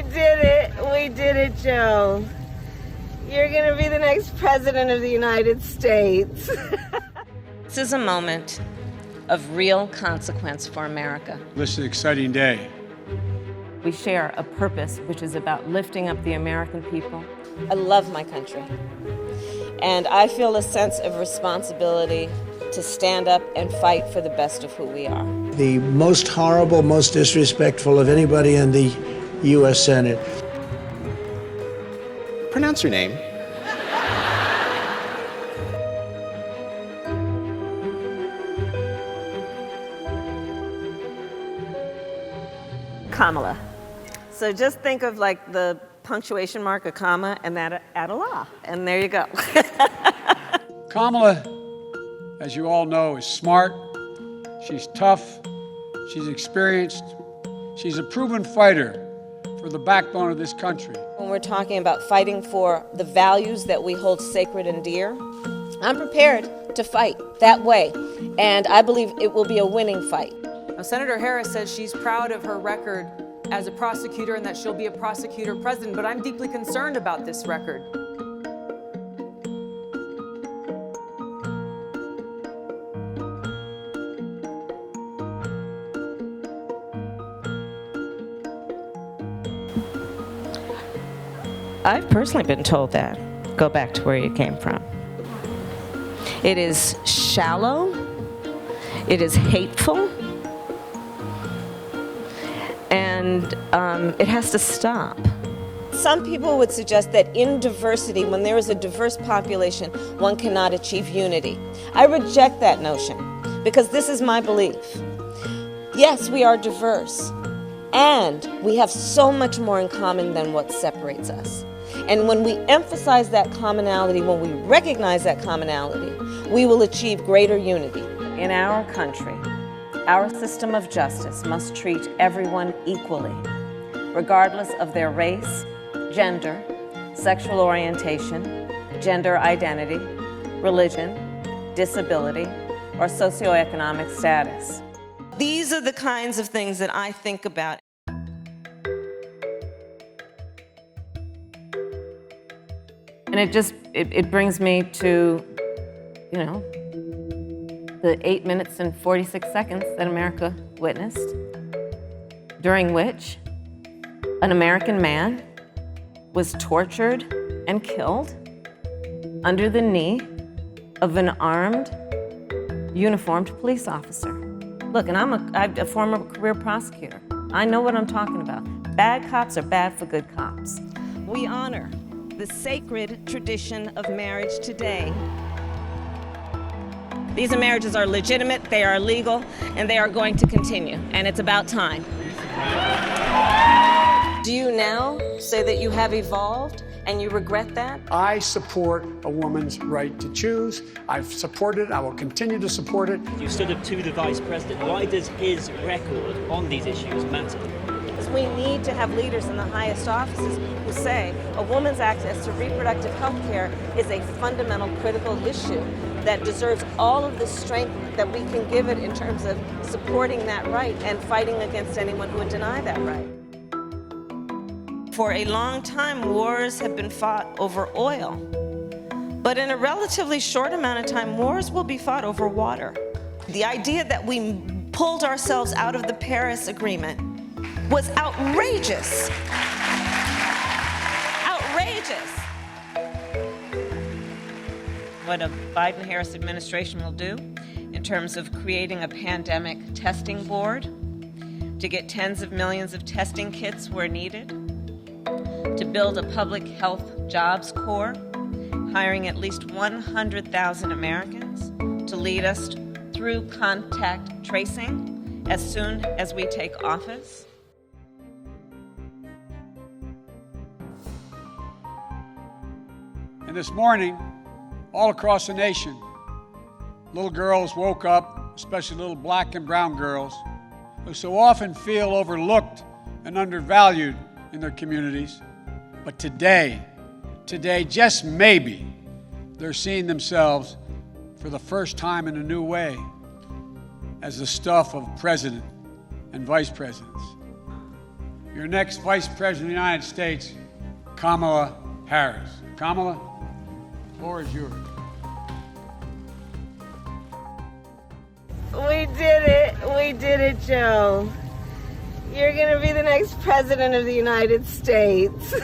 We did it. We did it, Joe. You're going to be the next president of the United States. This is a moment of real consequence for America. This is an exciting day. We share a purpose which is about lifting up the American people. I love my country. And I feel a sense of responsibility to stand up and fight for the best of who we are. The most horrible, most disrespectful of anybody in the U.S. Senate. Pronounce your name. Kamala. So just think of like the punctuation mark, a comma, and that add a la, and there you go. Kamala, as you all know, is smart, she's tough, she's experienced, she's a proven fighter for the backbone of this country. When we're talking about fighting for the values that we hold sacred and dear, I'm prepared to fight that way, and I believe it will be a winning fight. Now, Senator Harris says she's proud of her record as a prosecutor and that she'll be a prosecutor president, but I'm deeply concerned about this record. I've personally been told that. Go back to where you came from. It is shallow, it is hateful, and it has to stop. Some people would suggest that in diversity, when there is a diverse population, one cannot achieve unity. I reject that notion because this is my belief. Yes, we are diverse, and we have so much more in common than what separates us. And when we emphasize that commonality, when we recognize that commonality, we will achieve greater unity. In our country, our system of justice must treat everyone equally, regardless of their race, gender, sexual orientation, gender identity, religion, disability, or socioeconomic status. These are the kinds of things that I think about. And it brings me to, the 8 minutes and 46 seconds that America witnessed, during which an American man was tortured and killed under the knee of an armed, uniformed police officer. Look, and I'm a former career prosecutor. I know what I'm talking about. Bad cops are bad for good cops. We honor the sacred tradition of marriage today. These marriages are legitimate, they are legal, and they are going to continue, and it's about time. Do you now say that you have evolved and you regret that? I support a woman's right to choose. I've supported it. I will continue to support it. You stood up to the vice president. Why does his record on these issues matter? We need to have leaders in the highest offices who say a woman's access to reproductive health care is a fundamental, critical issue that deserves all of the strength that we can give it in terms of supporting that right and fighting against anyone who would deny that right. For a long time, wars have been fought over oil. But in a relatively short amount of time, wars will be fought over water. The idea that we pulled ourselves out of the Paris Agreement was outrageous. Outrageous. What a Biden-Harris administration will do in terms of creating a pandemic testing board to get tens of millions of testing kits where needed, to build a public health jobs corps, hiring at least 100,000 Americans to lead us through contact tracing as soon as we take office. And this morning, all across the nation, little girls woke up, especially little black and brown girls, who so often feel overlooked and undervalued in their communities. But today, just maybe, they're seeing themselves for the first time in a new way as the stuff of president and vice presidents. your next Vice President of the United States, Kamala Harris. Kamala, the floor is yours. We did it, Joe. You're gonna be the next President of the United States.